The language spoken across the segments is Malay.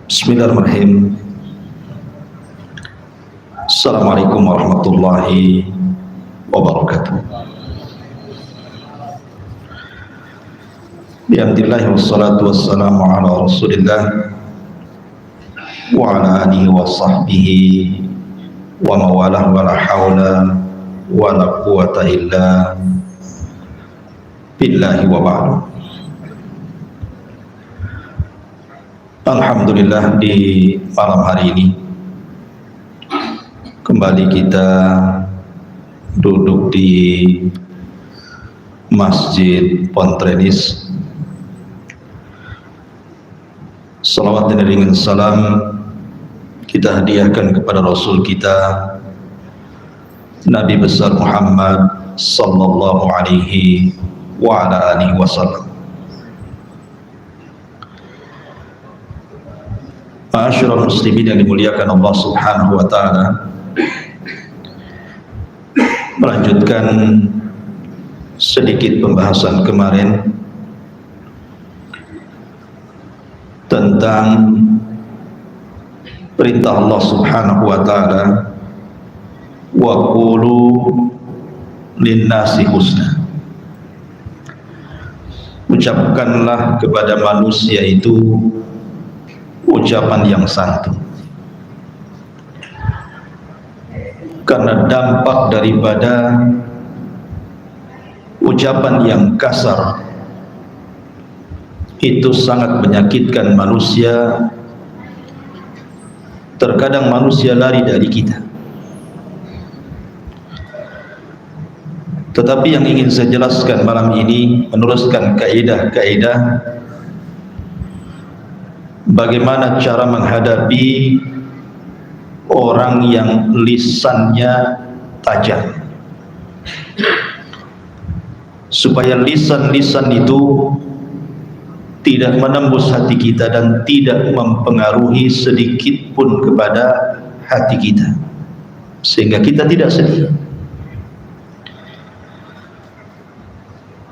Bismillahirrahmanirrahim. Assalamualaikum warahmatullahi wabarakatuh. Bihamdillahi wassalatu wassalamu ala rasulillah wa ala alihi wa sahbihi wa mawalah wa la hawla wa la quwata illa billahi wa ba'du. Alhamdulillah, di malam hari ini kembali kita duduk di Masjid Pontrenis. Salawat dan iringan salam kita hadiahkan kepada Rasul kita Nabi besar Muhammad sallallahu alaihi wa ala alihi wasallam. Ma'asyiral muslimin yang dimuliakan Allah Subhanahu wa taala, melanjutkan sedikit pembahasan kemarin tentang perintah Allah Subhanahu wa taala, wa qulu linnasi husna. Ucapkanlah kepada manusia itu ucapan yang santun, karena dampak daripada ucapan yang kasar itu sangat menyakitkan manusia. Terkadang manusia lari dari kita. Tetapi yang ingin saya jelaskan malam ini, meneruskan kaidah-kaidah bagaimana cara menghadapi orang yang lisannya tajam, supaya lisan-lisan itu tidak menembus hati kita dan tidak mempengaruhi sedikit pun kepada hati kita, sehingga kita tidak sedih.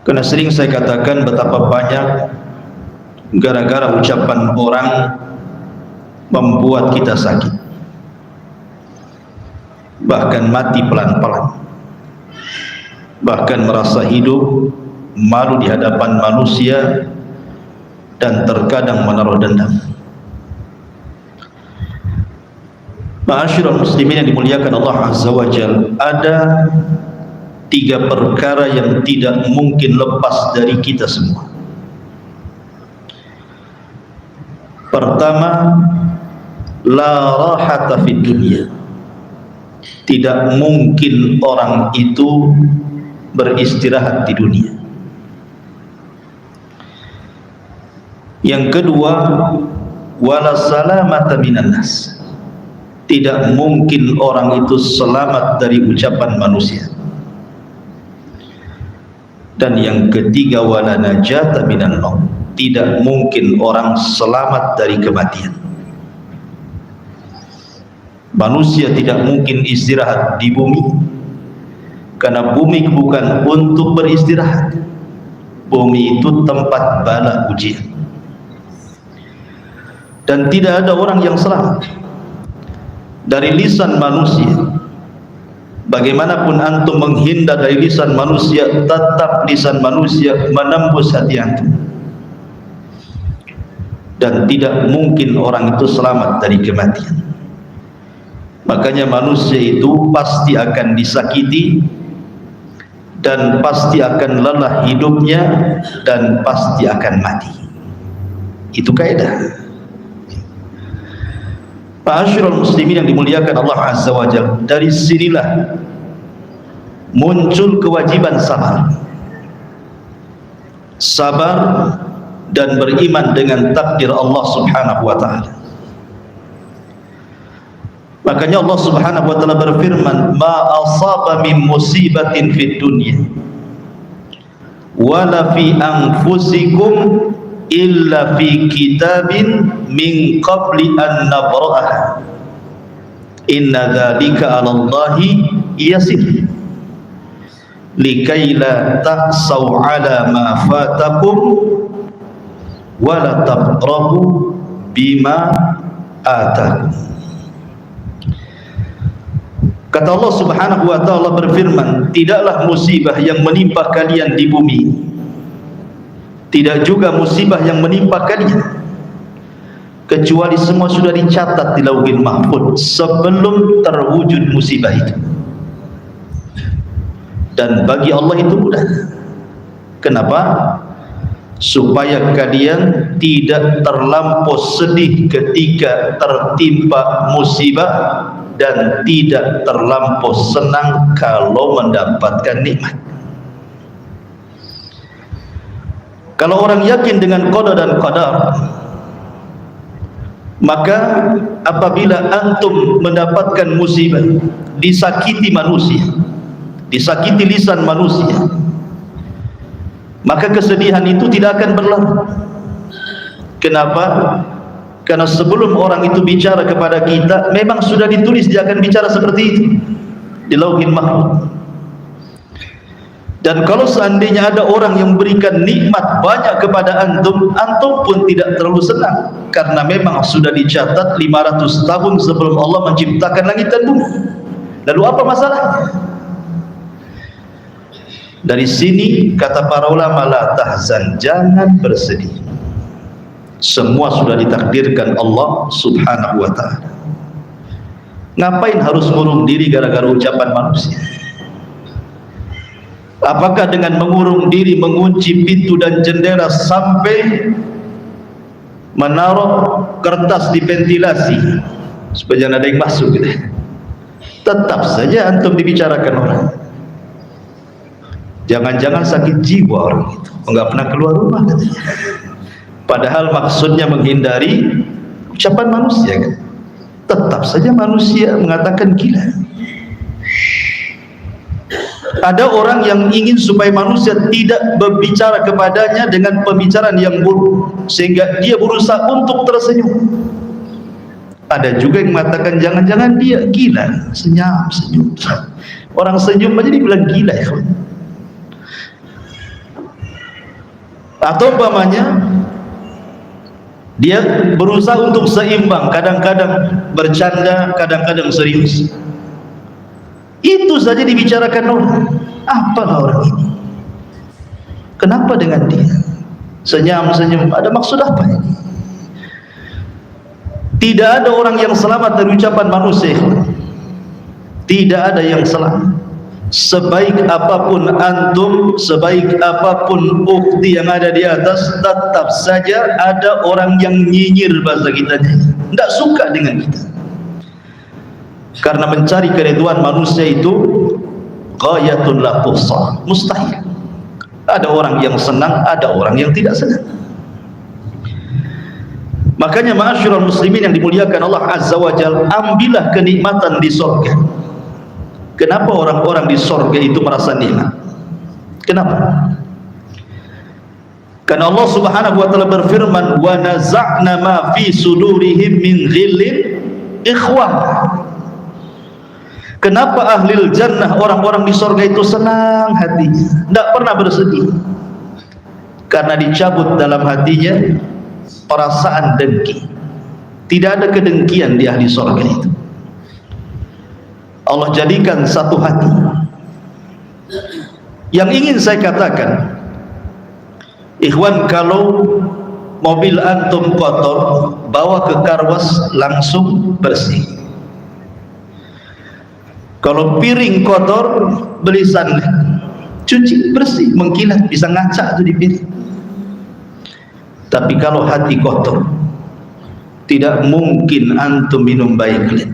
Karena sering saya katakan betapa banyak gara-gara ucapan orang membuat kita sakit, bahkan mati pelan-pelan, bahkan merasa hidup malu di hadapan manusia, dan terkadang menaruh dendam. Ma'asyiral muslimin yang dimuliakan Allah Azza wa Jalla, ada 3 perkara yang tidak mungkin lepas dari kita semua. Pertama, la rahata fid dunya. Tidak mungkin orang itu beristirahat di dunia. Yang kedua, wala salamata minan nas. Tidak mungkin orang itu selamat dari ucapan manusia. Dan yang ketiga, wala najata minan maut. Tidak mungkin orang selamat dari kematian. Manusia tidak mungkin istirahat di bumi, karena bumi bukan untuk beristirahat. Bumi itu tempat bala ujian. Dan tidak ada orang yang selamat dari lisan manusia. Bagaimanapun antum menghindar dari lisan manusia, tetap lisan manusia menembus hati antum. Dan tidak mungkin orang itu selamat dari kematian. Makanya manusia itu pasti akan disakiti, dan pasti akan lelah hidupnya, dan pasti akan mati. Itu kaidah. Ma'asyiral muslimin yang dimuliakan Allah Azza wa Jalla, dari sinilah muncul kewajiban sabar. Sabar dan beriman dengan takdir Allah Subhanahu wa taala. Makanya Allah Subhanahu wa taala berfirman, ma asaba min musibatin fid dunya wala fi anfusikum illa fi kitabin min qabli an nabra'aha inna dzalika 'ala Allahi yasir likai la ta'saw 'ala ma fatakum wa la tafrahu bima atakum. Kata Allah Subhanahu wa taala berfirman, tidaklah musibah yang menimpa kalian di bumi, tidak juga musibah yang menimpa kalian, kecuali semua sudah dicatat di Lauhul Mahfuz sebelum terwujud musibah itu. Dan bagi Allah itu mudah. Kenapa? Supaya kalian tidak terlampau sedih ketika tertimpa musibah dan tidak terlampau senang kalau mendapatkan nikmat. Kalau orang yakin dengan qada dan qadar, maka apabila antum mendapatkan musibah, disakiti manusia, disakiti lisan manusia, maka kesedihan itu tidak akan berlalu. Kenapa? Karena sebelum orang itu bicara kepada kita, memang sudah ditulis dia akan bicara seperti itu di Lauhul Mahfuz. Dan kalau seandainya ada orang yang memberikan nikmat banyak kepada antum, antum pun tidak terlalu senang, karena memang sudah dicatat 500 tahun sebelum Allah menciptakan langit dan bumi. Lalu apa masalahnya? Dari sini kata para ulama, la tahzan, jangan bersedih. Semua sudah ditakdirkan Allah Subhanahu wa ta'ala. Ngapain harus mengurung diri gara-gara ucapan manusia? Apakah dengan mengurung diri, mengunci pintu dan jendela sampai menaruh kertas di ventilasi supaya jangan ada yang masuk gitu, tetap saja antum dibicarakan orang? Jangan-jangan sakit jiwa orang itu, enggak pernah keluar rumah katanya. Padahal maksudnya menghindari ucapan manusia kan? Tetap saja manusia mengatakan gila. Ada orang yang ingin supaya manusia tidak berbicara kepadanya dengan pembicaraan yang buruk, sehingga dia berusaha untuk tersenyum. Ada juga yang mengatakan jangan-jangan dia gila, senyum. Orang senyum aja dibilang gila ya. Atau umpamanya dia berusaha untuk seimbang, kadang-kadang bercanda, kadang-kadang serius. Itu saja dibicarakan orang. Apalah orang ini? Kenapa dengan dia senyum-senyum? Ada maksud apa ini? Tidak ada orang yang selamat dari ucapan manusia. Tidak ada yang selamat. Sebaik apapun antum, sebaik apapun ukti yang ada di atas, tetap saja ada orang yang nyinyir, bahasa kita tidak suka dengan kita. Karena mencari keridhaan manusia itu ghayatun la tuhsa, mustahil. Ada orang yang senang, ada orang yang tidak senang. Makanya ma'asyiral muslimin yang dimuliakan Allah Azza wa Jalla, ambillah kenikmatan di surga. Kenapa orang-orang di surga itu merasa nikmat? Kenapa? Karena Allah Subhanahu wa taala berfirman, "Wa naza'na ma fi sudurihim min ghillin ikhwana." Kenapa ahlil jannah, orang-orang di surga itu senang hatinya, tidak pernah bersedih? Karena dicabut dalam hatinya perasaan dengki. Tidak ada kedengkian di ahli surga itu. Allah jadikan satu hati. Yang ingin saya katakan, ikhwan, kalau mobil antum kotor, bawa ke karwas langsung bersih. Kalau piring kotor, beli sunlight, cuci bersih, mengkilat, bisa ngaca tuh di piring. Tapi kalau hati kotor, tidak mungkin antum minum baiklit,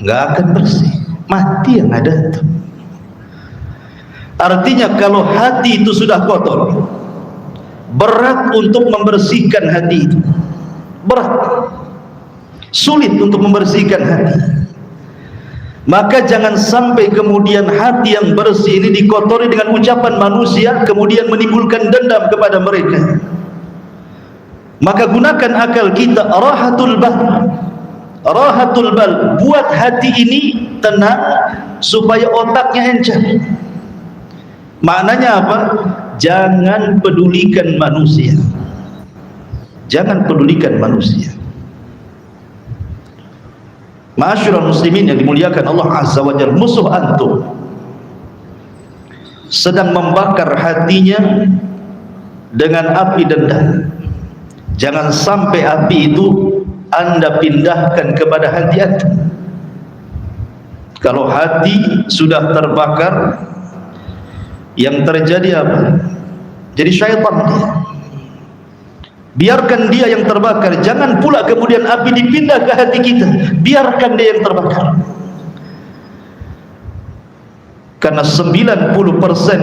nggak akan bersih, mati yang ada itu. Artinya kalau hati itu sudah kotor, berat untuk membersihkan hati itu, berat, sulit untuk membersihkan hati. Maka jangan sampai kemudian hati yang bersih ini dikotori dengan ucapan manusia, kemudian menimbulkan dendam kepada mereka. Maka gunakan akal kita, rahatul bal, rahatul bal, buat hati ini tenang supaya otaknya encer. Maknanya apa? Jangan pedulikan manusia, jangan pedulikan manusia. Ma'asyiral muslimin yang dimuliakan Allah Azza wa Jalla, musuh antum sedang membakar hatinya dengan api dendam. Jangan sampai api itu Anda pindahkan kepada hati antum. Kalau hati sudah terbakar, yang terjadi apa? Jadi syaitan dia. Biarkan dia yang terbakar, jangan pula kemudian api dipindah ke hati kita. Biarkan dia yang terbakar. Karena 90%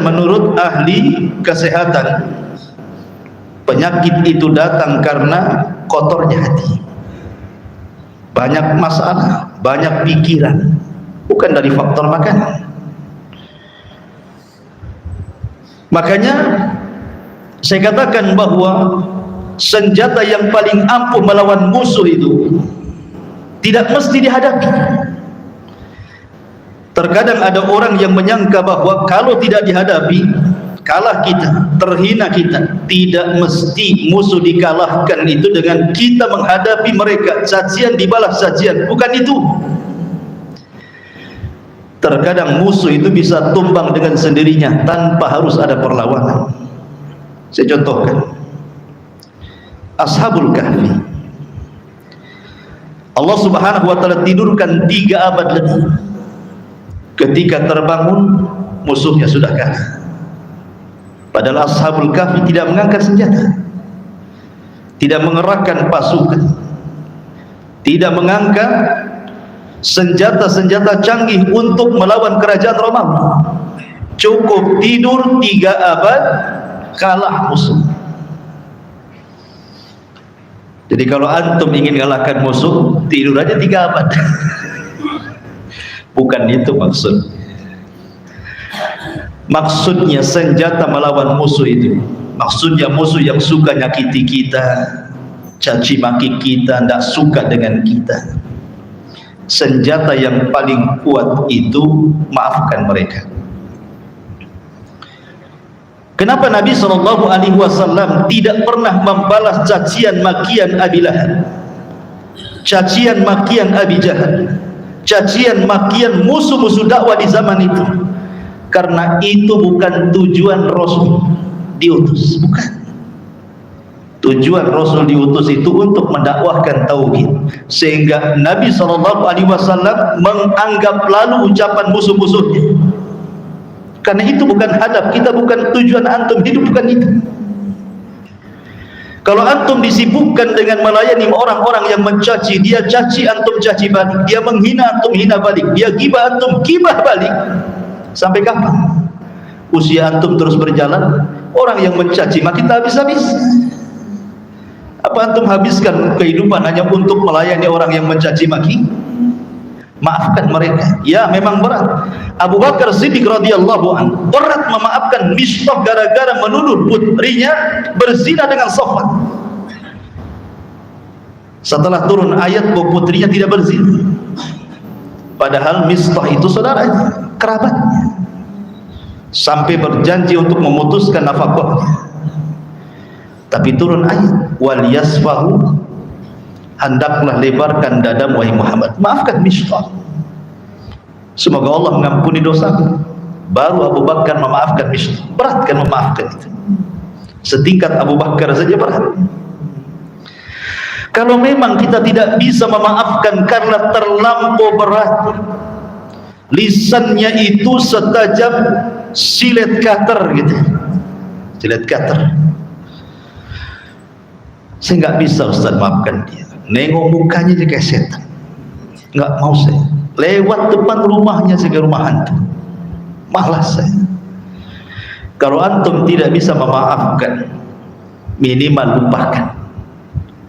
menurut ahli kesehatan, penyakit itu datang karena kotornya hati. Banyak masalah, banyak pikiran, bukan dari faktor makanan. Makanya saya katakan bahwa senjata yang paling ampuh melawan musuh itu tidak mesti dihadapi. Terkadang ada orang yang menyangka bahwa kalau tidak dihadapi, kalah kita, terhina kita. Tidak mesti musuh dikalahkan itu dengan kita menghadapi mereka, cacian dibalas cacian, bukan itu. Terkadang musuh itu bisa tumbang dengan sendirinya tanpa harus ada perlawanan. Saya contohkan Ashabul Kahfi. Allah Subhanahu wa taala tidurkan 3 abad lebih. Ketika terbangun, musuhnya sudah kalah. Padahal Ashabul Kahfi tidak mengangkat senjata, tidak mengerahkan pasukan, tidak mengangkat senjata-senjata canggih untuk melawan kerajaan Romawi. Cukup tidur 3 abad, kalah musuh. Jadi kalau antum ingin kalahkan musuh, tidur aja 3 abad. Bukan itu maksud. Maksudnya senjata melawan musuh itu, maksudnya musuh yang suka nyakiti kita, caci maki kita, tidak suka dengan kita. Senjata yang paling kuat itu maafkan mereka. Kenapa Nabi SAW tidak pernah membalas cacian makian Abi Lahab, cacian makian Abi Jahal, cacian makian musuh-musuh dakwah di zaman itu? Karena itu bukan tujuan Rasul diutus, bukan. Tujuan Rasul diutus itu untuk mendakwahkan tauhid, sehingga Nabi SAW menganggap lalu ucapan musuh-musuhnya. Karena itu bukan hadap kita, bukan tujuan antum hidup, bukan itu. Kalau antum disibukkan dengan melayani orang-orang yang mencaci, dia caci, antum caci balik. Dia menghina, antum hina balik. Dia gibah, antum gibah balik. Sampai kapan usia antum terus berjalan? Orang yang mencaci maki tak habis-habis. Apa antum habiskan kehidupan hanya untuk melayani orang yang mencaci maki? Maafkan mereka. Ya, memang berat. Abu Bakar Siddiq radhiyallahu anhu berat memaafkan Mistah gara-gara menuduh putrinya berzina dengan Safwan. Setelah turun ayat bahwa putrinya tidak berzina, padahal Mistah itu saudaranya, kerabatnya. Sampai berjanji untuk memutuskan nafkahnya. Tapi turun ayat, wal yasfahu, hendaklah lebarkan dadamu wahai Muhammad, maafkan Mistah, semoga Allah mengampuni dosamu. Baru Abu Bakar memaafkan Mistah. Berat kan memaafkan itu? Setingkat Abu Bakar saja berat. Kalau memang kita tidak bisa memaafkan karena terlampau berat, lisannya itu setajam silet cutter gitu, silet cutter. Saya nggak bisa Ustaz maafkan dia. Nengok mukanya dia kayak setan. Nggak mau saya. Lewat depan rumahnya saya ke rumah hantu. Malas saya. Kalau antum tidak bisa memaafkan, minimal lupakan.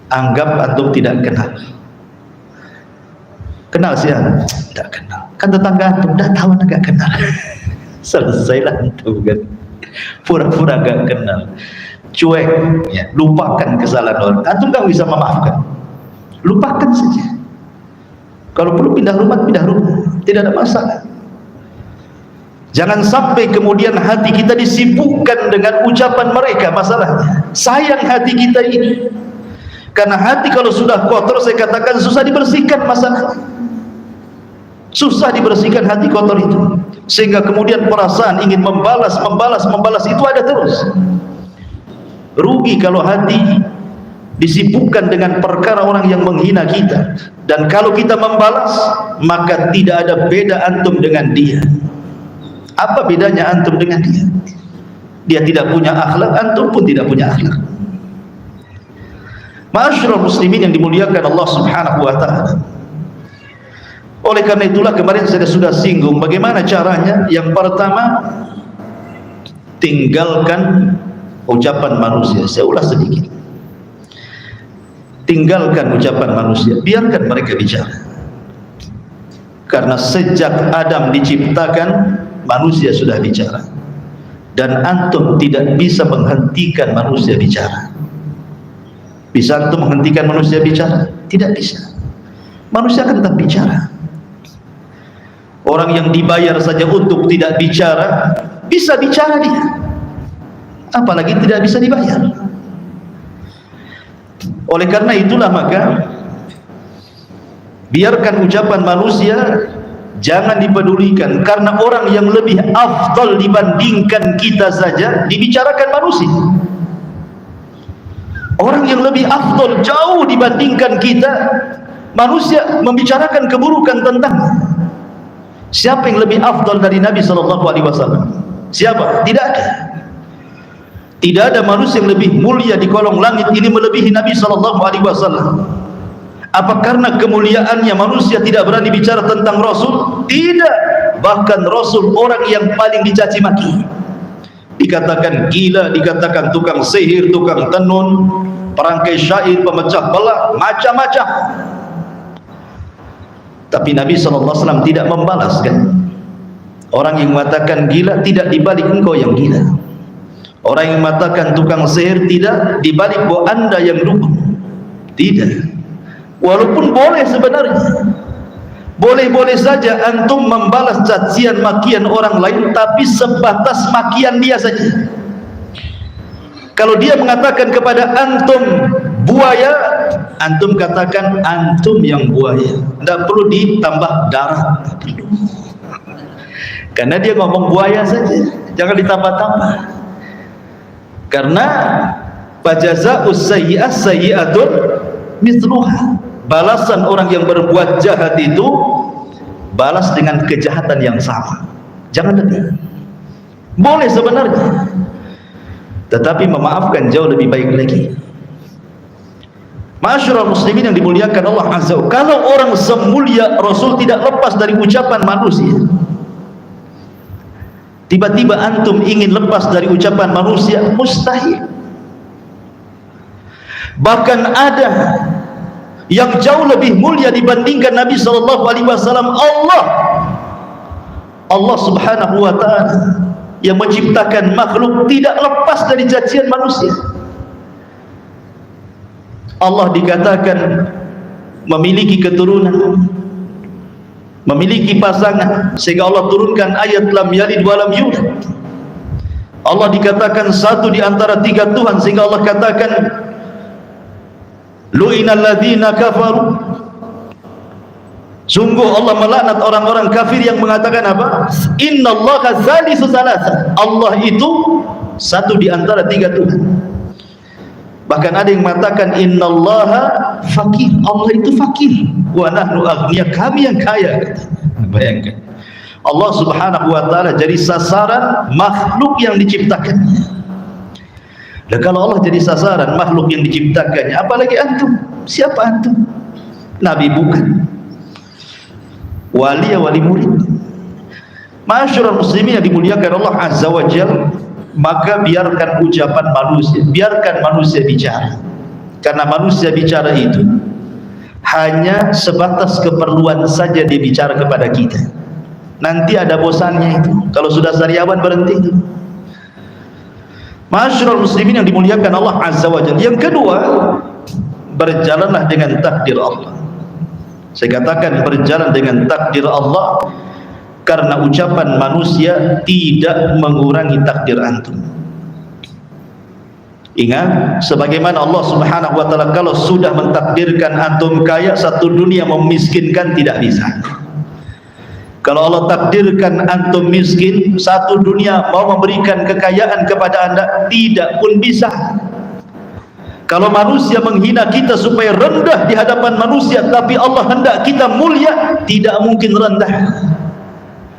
Anggap antum tidak kenal. Kenal sih antum? Tidak kenal. Kan tetangga antum, dah tahu nggak kenal. Selesailah antum kan. Pura-pura nggak kenal. Cuek, ya, lupakan kesalahan orang. Antum nggak bisa memaafkan. Lupakan saja. Kalau perlu pindah rumah, tidak ada masalah. Jangan sampai kemudian hati kita disibukkan dengan ucapan mereka. Masalahnya sayang hati kita ini, karena hati kalau sudah kotor, saya katakan susah dibersihkan masalahnya. Susah dibersihkan hati kotor itu, sehingga kemudian perasaan ingin membalas itu ada terus. Rugi kalau hati disibukkan dengan perkara orang yang menghina kita, dan kalau kita membalas, maka tidak ada beda antum dengan dia. Apa bedanya antum dengan dia? Dia tidak punya akhlak, antum pun tidak punya akhlak. Ma'asyiral muslimin yang dimuliakan Allah Subhanahu wa ta'ala. Oleh karena itulah kemarin saya sudah singgung bagaimana caranya. Yang pertama, tinggalkan ucapan manusia. Saya ulas sedikit. Tinggalkan ucapan manusia, biarkan mereka bicara. Karena sejak Adam diciptakan, manusia sudah bicara, dan antum tidak bisa menghentikan manusia bicara. Bisa antum menghentikan manusia bicara? Tidak bisa. Manusia akan tetap bicara. Orang yang dibayar saja untuk tidak bicara, bisa bicara dia, apalagi tidak bisa dibayar. Oleh karena itulah maka biarkan ucapan manusia, jangan dipedulikan, karena orang yang lebih afdal dibandingkan kita saja dibicarakan manusia. Orang yang lebih afdal jauh dibandingkan kita, manusia membicarakan keburukan tentangnya. Siapa yang lebih afdal dari Nabi SAW? Siapa? Tidak ada. Tidak ada manusia yang lebih mulia di kolong langit ini melebihi Nabi SAW. Apa karena kemuliaannya manusia tidak berani bicara tentang Rasul? Tidak. Bahkan Rasul orang yang paling dicaci maki. Dikatakan gila, dikatakan tukang sihir, tukang tenun, perangkai syair, pemecah belah, macam-macam. Tapi Nabi SAW tidak membalaskan. Orang yang mengatakan gila, tidak dibalik engkau yang gila. Orang yang mengatakan tukang sihir, tidak dibalik bahwa anda yang dukun. Tidak. Walaupun boleh sebenarnya, boleh-boleh saja antum membalas cacian makian orang lain, tapi sebatas makian dia saja. Kalau dia mengatakan kepada antum buaya, antum katakan antum yang buaya. Tidak perlu ditambah darah, karena dia ngomong buaya saja, jangan ditambah-tambah. Karena fajazaa'us sayyi'ah sayyi'atun mithluha. Balasan orang yang berbuat jahat itu balas dengan kejahatan yang sama. Jangan lebih. Boleh sebenarnya, tetapi memaafkan jauh lebih baik lagi. Ma'asyiral muslimin yang dimuliakan Allah Azza wa Jalla, kalau orang semulia Rasul tidak lepas dari ucapan manusia. Tiba-tiba antum ingin lepas dari ucapan manusia, mustahil. Bahkan ada yang jauh lebih mulia dibandingkan Nabi SAW. Allah Subhanahu wa ta'ala yang menciptakan makhluk tidak lepas dari cacian manusia. Allah dikatakan memiliki keturunan, memiliki pasangan, sehingga Allah turunkan ayat lam yalid wa lam yulad. Allah dikatakan satu di antara tiga Tuhan, sehingga Allah katakan lu'inal ladzina kafaru. Sungguh Allah melaknat orang-orang kafir yang mengatakan apa? Innallaha tsalitsu tsalatsa. Allah itu satu di antara tiga Tuhan. Bahkan ada yang mengatakan innallaha fakir. Allah itu fakir. Wa nahnu aghniya, kami yang kaya. Bayangkan. Allah Subhanahu wa taala jadi sasaran makhluk yang diciptakannya. Dan kalau Allah jadi sasaran makhluk yang diciptakannya, apalagi antum? Siapa antum? Nabi bukan, wali ya wali murid. Ma'asyiral muslimin yang dimuliakan Allah Azza wa Jalla, maka biarkan ucapan manusia, biarkan manusia bicara. Karena manusia bicara itu hanya sebatas keperluan saja dia bicara kepada kita. Nanti ada bosannya itu. Kalau sudah sariawan berhenti itu. Ma'asyiral muslimin yang dimuliakan Allah Azza wa Jalla. Yang kedua, berjalanlah dengan takdir Allah. Saya katakan berjalan dengan takdir Allah, karena ucapan manusia tidak mengurangi takdir antum. Ingat, sebagaimana Allah Subhanahu wa taala kalau sudah mentakdirkan antum kaya, satu dunia memiskinkan tidak bisa. Kalau Allah takdirkan antum miskin, satu dunia mau memberikan kekayaan kepada anda, tidak pun bisa. Kalau manusia menghina kita supaya rendah di hadapan manusia, tapi Allah hendak kita mulia, tidak mungkin rendah.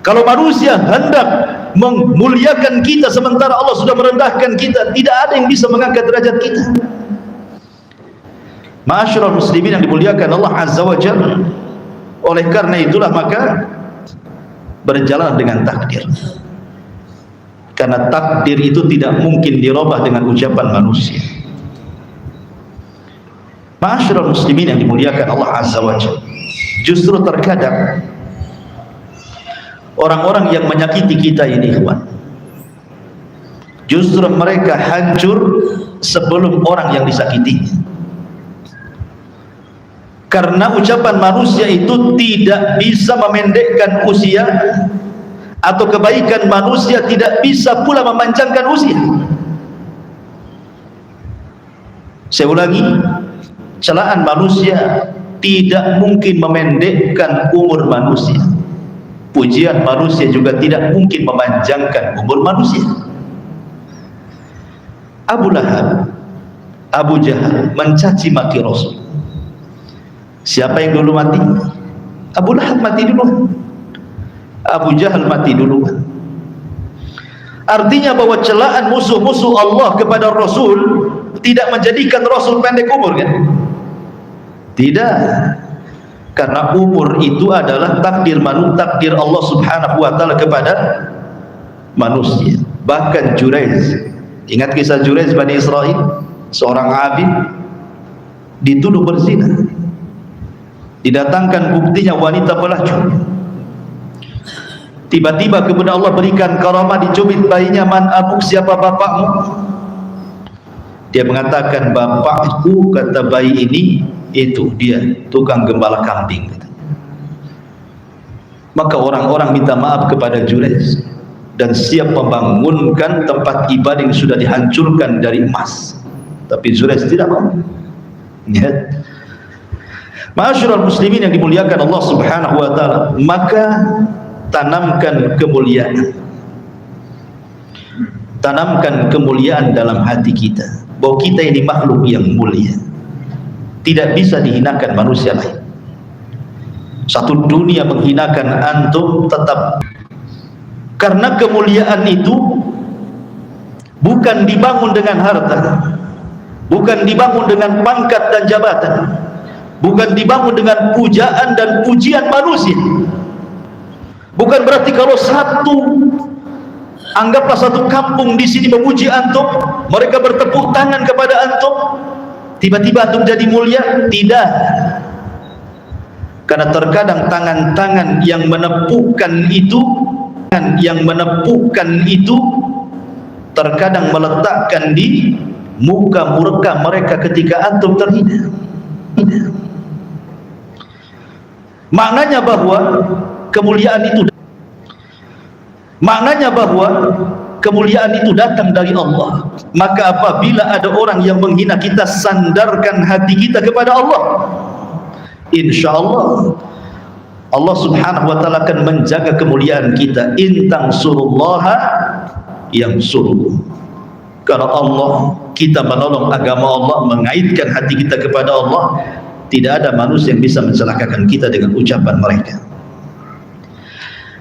Kalau manusia hendak memuliakan kita sementara Allah sudah merendahkan kita, tidak ada yang bisa mengangkat derajat kita. Ma'asyiral muslimin yang dimuliakan Allah Azza wa Jalla. Oleh karena itulah maka berjalan dengan takdir, karena takdir itu tidak mungkin dirubah dengan ucapan manusia. Ma'asyiral muslimin yang dimuliakan Allah Azza wa Jalla, justru terkadang orang-orang yang menyakiti kita ini, ikhwan, justru mereka hancur sebelum orang yang disakiti. Karena ucapan manusia itu tidak bisa memendekkan usia, atau kebaikan manusia tidak bisa pula memanjangkan usia. Saya ulangi, celaan manusia tidak mungkin memendekkan umur manusia. Pujian manusia juga tidak mungkin memanjangkan umur manusia. Abu Lahab, Abu Jahal mencaci maki Rasul. Siapa yang dulu mati? Abu Lahab mati dulu, Abu Jahal mati dulu. Artinya bahwa celaan musuh-musuh Allah kepada Rasul tidak menjadikan Rasul pendek umur, kan? Tidak. Karena umur itu adalah takdir takdir Allah Subhanahu wa taala kepada manusia. Bahkan Jurayz, ingat kisah Jurayz Bani Israel, seorang abid dituduh berzina. Didatangkan buktinya wanita pelacur. Tiba-tiba kemudian Allah berikan karamah, dicubit bayinya. Man abuk, siapa bapakmu? Dia mengatakan, bapakku, kata bayi ini, itu dia tukang gembala kambing. Maka orang-orang minta maaf kepada Jurayz dan siap membangunkan tempat ibadah yang sudah dihancurkan dari emas. Tapi Jurayz tidak mau. Ya. Ma'asyiral muslimin yang dimuliakan Allah Subhanahu wa taala, maka tanamkan kemuliaan. Tanamkan kemuliaan dalam hati kita, bahwa kita ini makhluk yang mulia, tidak bisa dihinakan manusia lain. Satu dunia menghinakan antum tetap, karena kemuliaan itu bukan dibangun dengan harta, bukan dibangun dengan pangkat dan jabatan, bukan dibangun dengan pujaan dan pujian manusia. Bukan berarti kalau anggaplah satu kampung di sini memuji antum, mereka bertepuk tangan kepada antum, tiba-tiba antum jadi mulia. Tidak. Karena terkadang tangan-tangan yang menepukkan itu, terkadang meletakkan di muka mereka ketika antum terhina. Maknanya bahwa kemuliaan itu datang dari Allah. Maka apabila ada orang yang menghina kita, sandarkan hati kita kepada Allah. Insyaallah Allah Subhanahu wa taala akan menjaga kemuliaan kita. In tansurullaha yansurukum. Kalau Allah, kita menolong agama Allah, mengaitkan hati kita kepada Allah, tidak ada manusia yang bisa mencelakakan kita dengan ucapan mereka.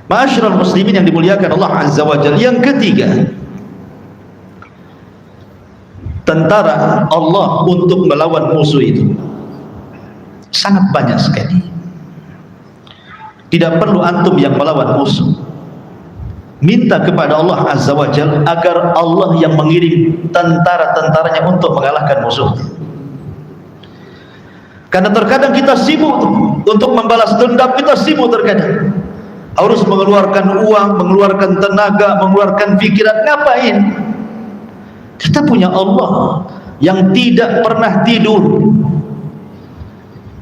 Ma'asyiral muslimin yang dimuliakan Allah Azza wa Jalla. Yang ketiga, tentara Allah untuk melawan musuh itu sangat banyak sekali. Tidak perlu antum yang melawan musuh. Minta kepada Allah Azza wa Jalla agar Allah yang mengirim tentara-tentaranya untuk mengalahkan musuhnya. Karena terkadang kita sibuk untuk membalas dendam, kita sibuk terkadang harus mengeluarkan uang, mengeluarkan tenaga, mengeluarkan pikiran. Ngapain? Kita punya Allah yang tidak pernah tidur.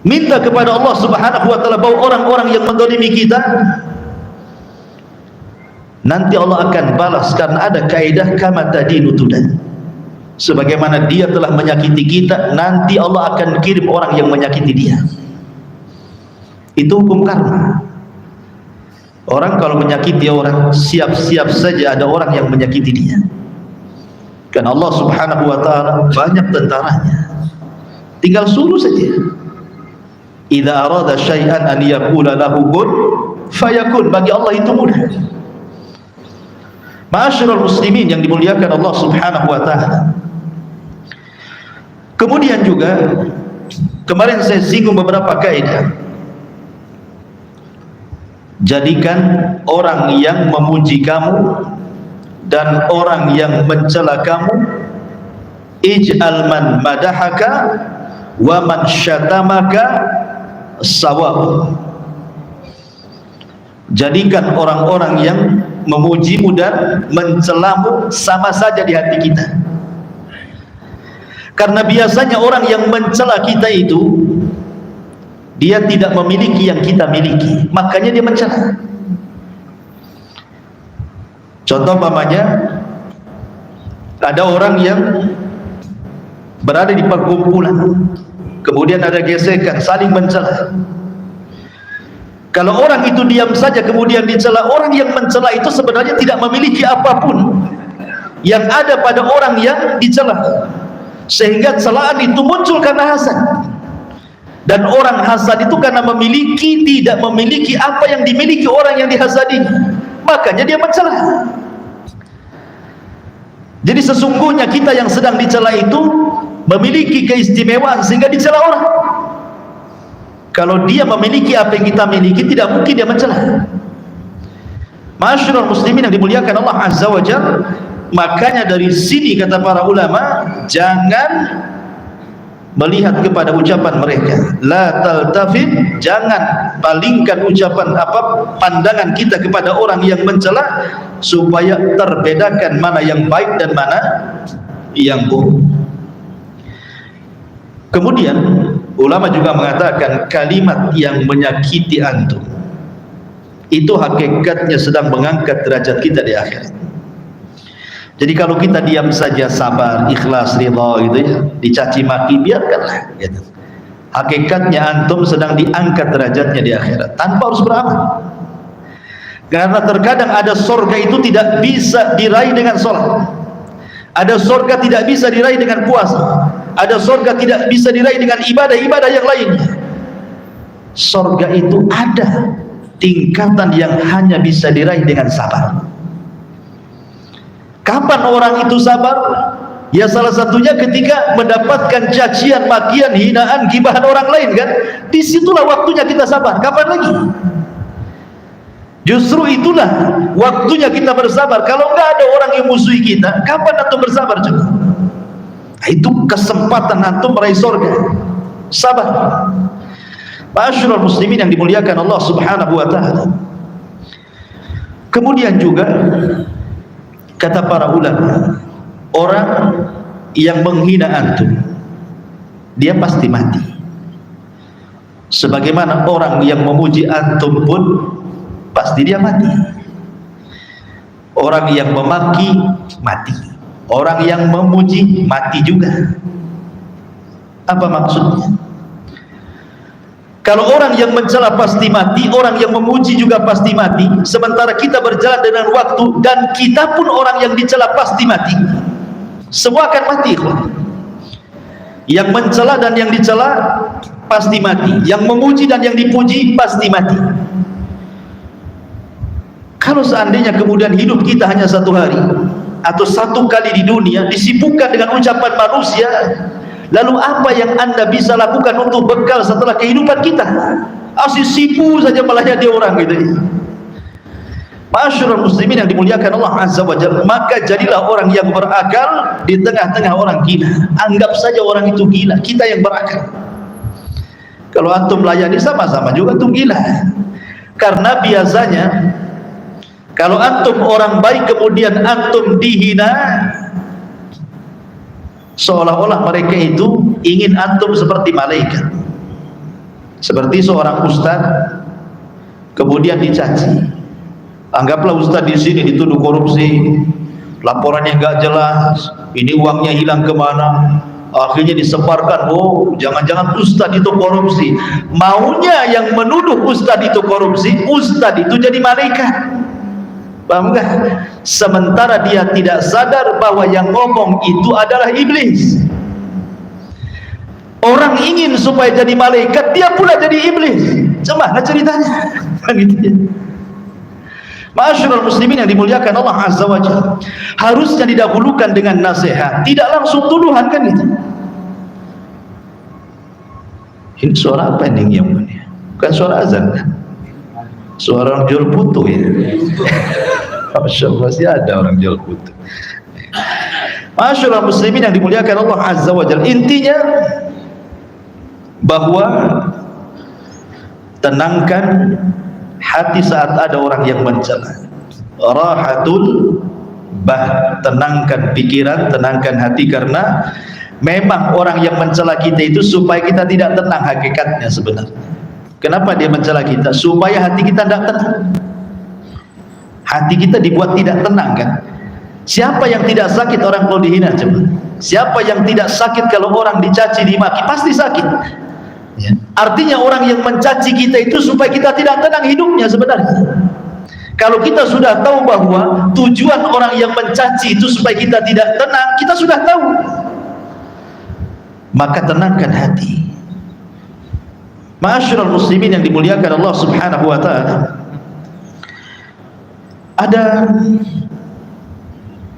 Minta kepada Allah Subhanahu wa taala bahwa orang-orang yang menzalimi kita, nanti Allah akan balas, karena ada kaidah kama tadinu tudan. Sebagaimana dia telah menyakiti kita, nanti Allah akan kirim orang yang menyakiti dia. Itu hukum karma. Orang kalau menyakiti orang, siap-siap saja ada orang yang menyakiti dia. Kan Allah Subhanahu wa taala banyak tentaranya. Tinggal suruh saja. Idza arada syai'an an yaqula lahu kun fayakun. Bagi Allah itu mudah. Ma'asyiral muslimin yang dimuliakan Allah Subhanahu wa taala. Kemudian juga kemarin saya singgung beberapa kaidah. Jadikan orang yang memuji kamu dan orang yang mencela kamu, ij'al man madahaka wa man syatamaka sawab. Jadikan orang-orang yang memujimu dan mencelamu sama saja di hati kita. Karena biasanya orang yang mencela kita itu dia tidak memiliki yang kita miliki, makanya dia mencela. Contoh umpamanya, ada orang yang berada di perkumpulan, kemudian ada gesekan, saling mencela. Kalau orang itu diam saja kemudian dicela, orang yang mencela itu sebenarnya tidak memiliki apapun yang ada pada orang yang dicela, sehingga celaan itu muncul karena hasad. Dan orang hasad itu karena tidak memiliki apa yang dimiliki orang yang dihasadinya, makanya dia mencela. Jadi sesungguhnya kita yang sedang dicela itu memiliki keistimewaan sehingga dicela orang. Kalau dia memiliki apa yang kita miliki, tidak mungkin dia mencela. Ma'asyiral muslimin yang dimuliakan Allah Azza wa Jalla, makanya dari sini kata para ulama, jangan melihat kepada ucapan mereka, la taltafit, jangan palingkan ucapan pandangan kita kepada orang yang mencela, supaya terbedakan mana yang baik dan mana yang buruk. Kemudian ulama juga mengatakan kalimat yang menyakiti antum itu hakikatnya sedang mengangkat derajat kita di akhirat. Jadi kalau kita diam saja, sabar, ikhlas, ridha gitu ya, dicaci maki, biarkanlah gitu. Hakikatnya antum sedang diangkat derajatnya di akhirat tanpa harus beramal. Karena terkadang ada surga itu tidak bisa diraih dengan sholat, ada surga tidak bisa diraih dengan puasa, ada surga tidak bisa diraih dengan ibadah-ibadah yang lainnya. Surga itu ada tingkatan yang hanya bisa diraih dengan sabar. Kapan orang itu sabar? Ya salah satunya ketika mendapatkan cacian, makian, hinaan, gibahan orang lain kan. Disitulah waktunya kita sabar. Kapan lagi? Justru itulah waktunya kita bersabar. Kalau nggak ada orang yang musuhi kita, kapan antum bersabar coba? Itu kesempatan antum meraih surga. Sabar. Ma'asyiral muslimin yang dimuliakan Allah Subhanahu wa taala. Kemudian juga kata para ulama, orang yang menghina antum, dia pasti mati. Sebagaimana orang yang memuji antum pun pasti dia mati. Orang yang memaki mati, orang yang memuji mati juga. Apa maksudnya? Kalau orang yang mencela pasti mati, orang yang memuji juga pasti mati, sementara kita berjalan dengan waktu dan kita pun orang yang dicela pasti mati, semua akan mati. Yang mencela dan yang dicela pasti mati, yang memuji dan yang dipuji pasti mati. Kalau seandainya kemudian hidup kita hanya satu hari atau satu kali di dunia disibukkan dengan ucapan manusia, lalu apa yang anda bisa lakukan untuk bekal setelah kehidupan kita? Asyik sipu saja malahnya dia orang gitu. Ma'asyiral muslimin yang dimuliakan Allah Azza wa Jalla, maka jadilah orang yang berakal di tengah-tengah orang gila. Anggap saja orang itu gila, kita yang berakal. Kalau antum layani sama-sama juga antum gila. Karena biasanya kalau antum orang baik kemudian antum dihina, seolah-olah mereka itu ingin antum seperti malaikat. Seperti seorang ustaz kemudian dicaci. Anggaplah ustaz di sini dituduh korupsi, laporannya nggak jelas, ini uangnya hilang kemana, Akhirnya disebarkan, oh jangan-jangan ustaz itu korupsi. Maunya yang menuduh ustaz itu korupsi, ustaz itu jadi malaikat. Paham gak? Sementara dia tidak sadar bahwa yang ngomong itu adalah iblis. Orang ingin supaya jadi malaikat, dia pula jadi iblis. Gimana ceritanya? Gitu ya. Ma'asyiral muslimin yang dimuliakan Allah Azza wa Jalla, harusnya didahulukan dengan nasihat, tidak langsung tuduhan, kan gitu. Ini suara apa ini yang mulia? Bukan suara azan kan? Suara orang jual putu ya. Masya Allah, masih ada orang jual putu. Ma'asyiral muslimin yang dimuliakan Allah Azza wa Jalla, intinya bahwa tenangkan hati saat ada orang yang mencela. Rahatul tenangkan pikiran, tenangkan hati, karena memang orang yang mencela kita itu supaya kita tidak tenang hakikatnya sebenarnya. Kenapa dia mencela kita? Supaya hati kita tidak tenang. Hati kita dibuat tidak tenang, kan? Siapa yang tidak sakit orang kalau dihina? Coba. Siapa yang tidak sakit kalau orang dicaci, dimaki? Pasti sakit. Ya. Artinya orang yang mencaci kita itu supaya kita tidak tenang hidupnya sebenarnya. Kalau kita sudah tahu bahwa tujuan orang yang mencaci itu supaya kita tidak tenang, kita sudah tahu, maka tenangkan hati. Ma'asyiral muslimin yang dimuliakan Allah Subhanahu wa ta'ala, ada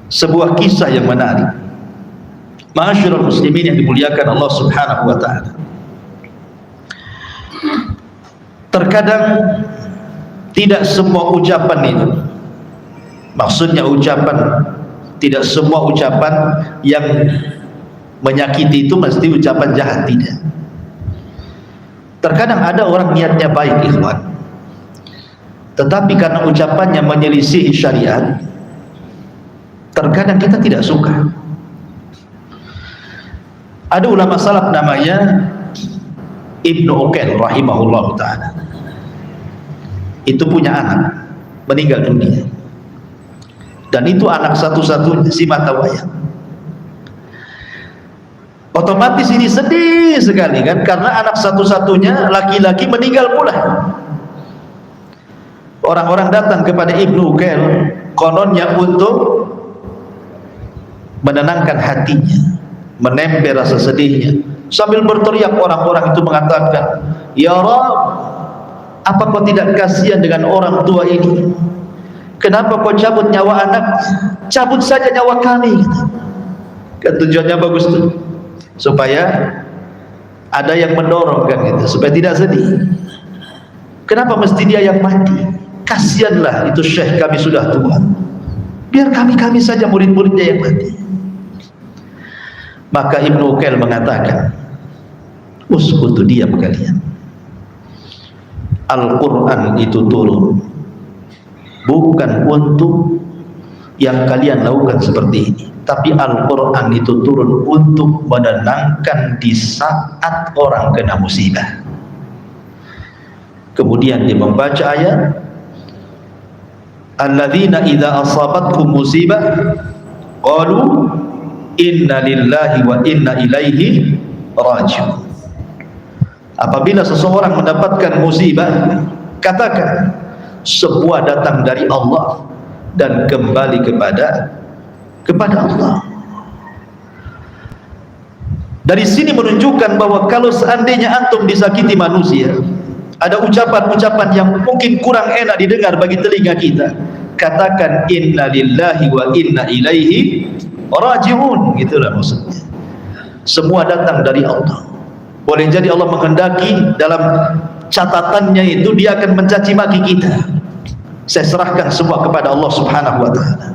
sebuah kisah yang menarik. Ma'asyiral muslimin yang dimuliakan Allah Subhanahu wa ta'ala, terkadang tidak semua ucapan itu, maksudnya ucapan, tidak semua ucapan yang menyakiti itu mesti ucapan jahat, tidak. Terkadang ada orang niatnya baik, ikhwan, tetapi karena ucapannya menyelisih syariat, terkadang kita tidak suka. Ada ulama salaf namanya Ibnu Uqail rahimahullah ta'ala. Itu punya anak meninggal dunia, dan itu anak satu-satunya, si mata wayang. Otomatis ini sedih sekali, kan, karena anak satu-satunya laki-laki meninggal pula. Orang-orang datang kepada Ibnu Uqail kononnya untuk menenangkan hatinya, menemper rasa sedihnya. Sambil berteriak, orang-orang itu mengatakan, "Ya Rabb, apa kau tidak kasihan dengan orang tua ini? Kenapa kau cabut nyawa anak? Cabut saja nyawa kami." Kan tujuannya bagus tuh, supaya ada yang mendorong, kan gitu, supaya tidak sedih. Kenapa mesti dia yang mati? Kasihanlah itu syekh, kami sudah tua. Biar kami saja murid-muridnya yang mati. Maka Ibnu Uqail mengatakan, "Uskutu, diam kalian. Al-Quran itu turun bukan untuk yang kalian lakukan seperti ini, tapi Al-Quran itu turun untuk menenangkan di saat orang kena musibah." Kemudian dia membaca ayat, "Alladzina idza asabatkum musibah qalu inna lillahi wa inna ilaihi raji'un." Apabila seseorang mendapatkan musibah, katakan semua datang dari Allah dan kembali kepada Allah. Dari sini menunjukkan bahwa kalau seandainya antum disakiti manusia, ada ucapan-ucapan yang mungkin kurang enak didengar bagi telinga kita, katakan inna lillahi wa inna ilaihi raji'un. Gitulah maksudnya. Semua datang dari Allah. Boleh jadi Allah menghendaki dalam catatannya itu dia akan mencaci maki kita. Saya serahkan semua kepada Allah Subhanahu wa ta'ala.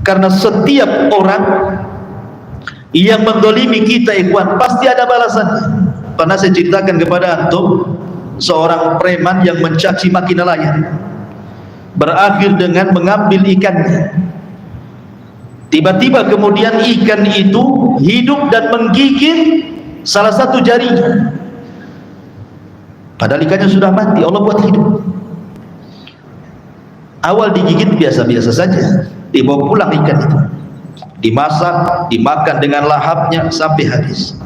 Karena setiap orang yang mendolimi kita, ikhwan, pasti ada balasannya. Pernah saya ceritakan kepada antum seorang preman yang mencaci maki nelayan, berakhir dengan mengambil ikannya. Tiba-tiba kemudian ikan itu hidup dan menggigit salah satu jarinya, padahal ikannya sudah mati, Allah buat hidup. Awal digigit biasa-biasa saja, dibawa pulang ikan itu, dimasak, dimakan dengan lahapnya sampai habis.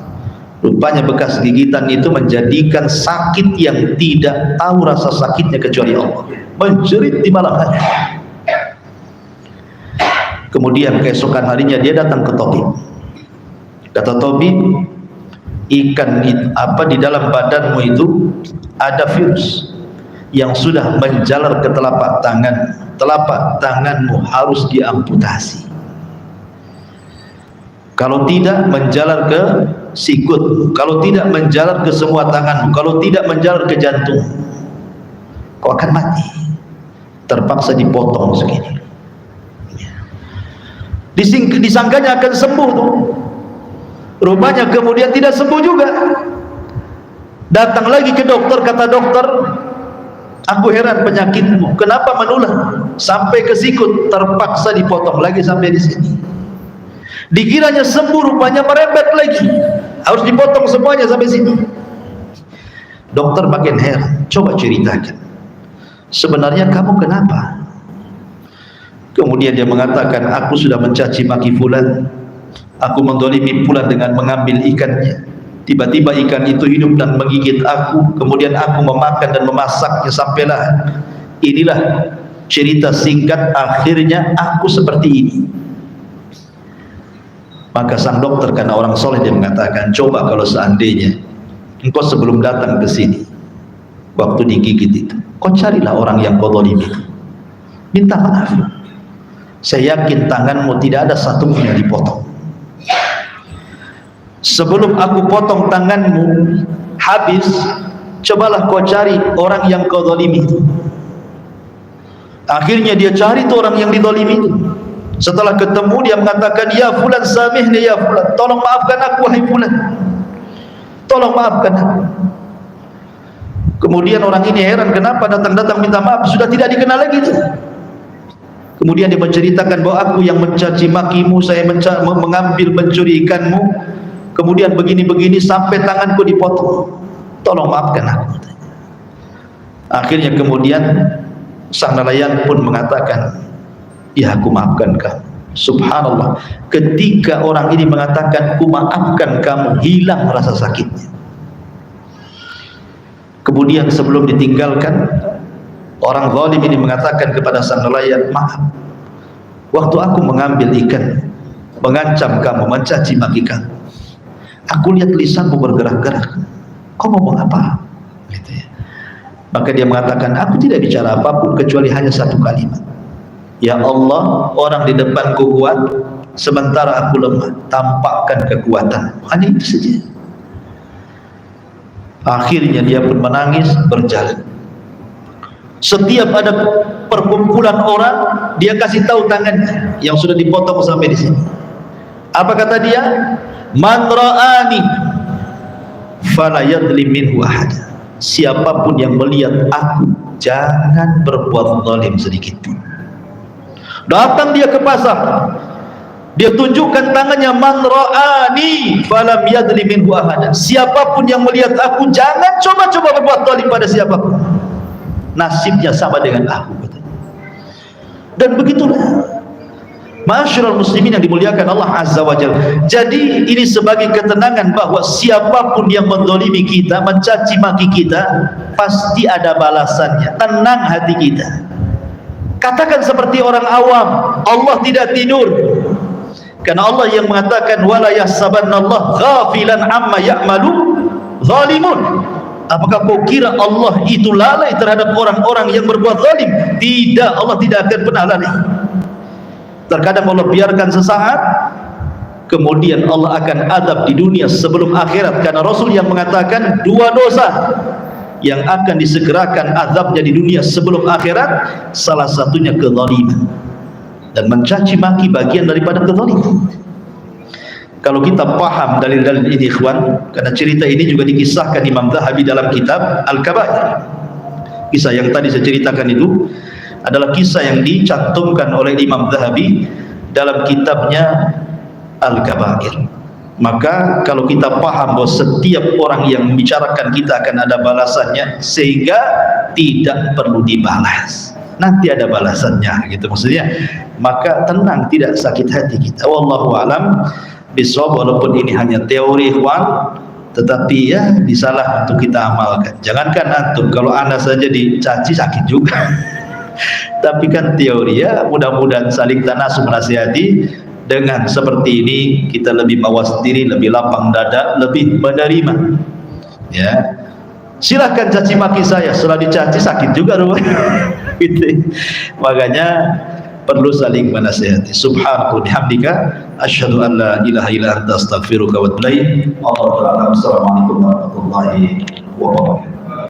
Rupanya bekas gigitan itu menjadikan sakit yang tidak tahu rasa sakitnya kecuali Allah, menjerit di malam hari. Kemudian keesokan harinya dia datang ke tabib. Kata tabib, ikan di dalam badanmu itu ada virus yang sudah menjalar ke telapak tangan. Telapak tanganmu harus diamputasi. Kalau tidak, menjalar ke sikut. Kalau tidak, menjalar ke semua tanganmu. Kalau tidak, menjalar ke jantung. Kau akan mati. Terpaksa dipotong segini. Disangkanya akan sembuh tuh. Rupanya kemudian tidak sembuh juga. Datang lagi ke dokter, kata dokter, aku heran penyakitmu, kenapa menular sampai ke sikut? Terpaksa dipotong lagi sampai di sini. Dikiranya sembuh, rupanya merembet lagi, harus dipotong semuanya sampai sini. Dokter makin heran, coba ceritakan, sebenarnya kamu kenapa? Kemudian dia mengatakan, aku sudah mencaci maki fulan, aku mendolimi fulan dengan mengambil ikannya. Tiba-tiba ikan itu hidup dan menggigit aku, kemudian aku memakan dan memasaknya sampailah inilah cerita singkat akhirnya aku seperti ini. Maka sang dokter karena orang soleh dia mengatakan, coba kalau seandainya engkau sebelum datang ke sini waktu digigit itu, kau carilah orang yang kau zalimi itu, minta maaf. Saya yakin tanganmu tidak ada satu pun yang dipotong. Sebelum aku potong tanganmu habis, cobalah kau cari orang yang kau zalimi itu. Akhirnya dia cari itu orang yang dizalimi itu. Setelah ketemu dia mengatakan, ya fulan samihni ya fulan, tolong maafkan aku wahai fulan, tolong maafkan aku. Kemudian orang ini heran, kenapa datang-datang minta maaf, sudah tidak dikenal lagi itu. Kemudian dia menceritakan bahwa aku yang mencaci makimu, saya mengambil mencuri ikanmu, kemudian begini-begini sampai tanganku dipotong, tolong maafkan aku. Akhirnya kemudian sang nelayan pun mengatakan, ya aku maafkan kamu. Subhanallah, ketika orang ini mengatakan ku maafkan kamu, hilang rasa sakitnya. Kemudian sebelum ditinggalkan, orang zalim ini mengatakan kepada sang nelayan, maaf, waktu aku mengambil ikan, mengancam kamu, mencaci maki kamu, aku lihat lisanmu bergerak-gerak, kau ngomong apa? Gitu ya. Maka dia mengatakan, aku tidak bicara apapun kecuali hanya satu kalimat, ya Allah, orang di depanku kuat, sementara aku lemah, tampakkan kekuatan. Hanya itu saja. Akhirnya dia pun menangis, berjalan. Setiap ada perkumpulan orang, dia kasih tahu tangannya yang sudah dipotong sampai di sini. Apa kata dia? Man ra'ani fala yadlim minhu ahad. Siapapun yang melihat aku, jangan berbuat zalim sedikit pun. Datang dia ke pasar, dia tunjukkan tangannya, man ra'ani falam yadlim minhu ahad. Siapapun yang melihat aku, jangan coba-coba berbuat zalim pada siapapun, nasibnya sama dengan aku. Dan begitulah ma'asyiral muslimin yang dimuliakan Allah Azza wa Jalla. Jadi ini sebagai ketenangan bahwa siapapun yang menzalimi kita, mencaci maki kita, pasti ada balasannya. Tenang hati kita. Katakan seperti orang awam, Allah tidak tidur. Karena Allah yang mengatakan, wala yahsabanallahu ghafilan amma ya'malu zalimun. Apakah kau kira Allah itu lalai terhadap orang-orang yang berbuat zalim? Tidak, Allah tidak akan pernah lalai. Terkadang Allah biarkan sesaat, kemudian Allah akan adab di dunia sebelum akhirat. Karena Rasul yang mengatakan dua dosa yang akan disegerakan azabnya di dunia sebelum akhirat, salah satunya kezaliman, dan mencaci maki bagian daripada kezaliman. Kalau kita paham dalil-dalil ini ikhwan, karena cerita ini juga dikisahkan Imam Zahabi dalam kitab Al-Kabair. Kisah yang tadi saya ceritakan itu adalah kisah yang dicantumkan oleh Imam Zahabi dalam kitabnya Al-Kabair. Maka kalau kita paham bahwa setiap orang yang membicarakan kita akan ada balasannya, sehingga tidak perlu dibalas. nanti ada balasannya gitu maksudnya. Maka tenang, tidak sakit hati kita. Wallahu alam bisawab. Walaupun ini hanya teori ikhwan, tetapi ya bisalah untuk kita amalkan. Jangankan antum, kalau anda saja dicaci sakit juga. Tapi kan teori ya, mudah-mudahan saling tanasub menasihati. Dengan seperti ini kita lebih mawas diri, lebih lapang dada, lebih menerima. Ya, silahkan caci maki saya, setelah dicaci sakit juga rupanya. Gitu. Makanya perlu saling menasihati. Subhanahu bihamdika asyhadu an la ilaha illa anta astaghfiruka wa atubu ilaik. Assalamualaikum warahmatullahi wabarakatuh.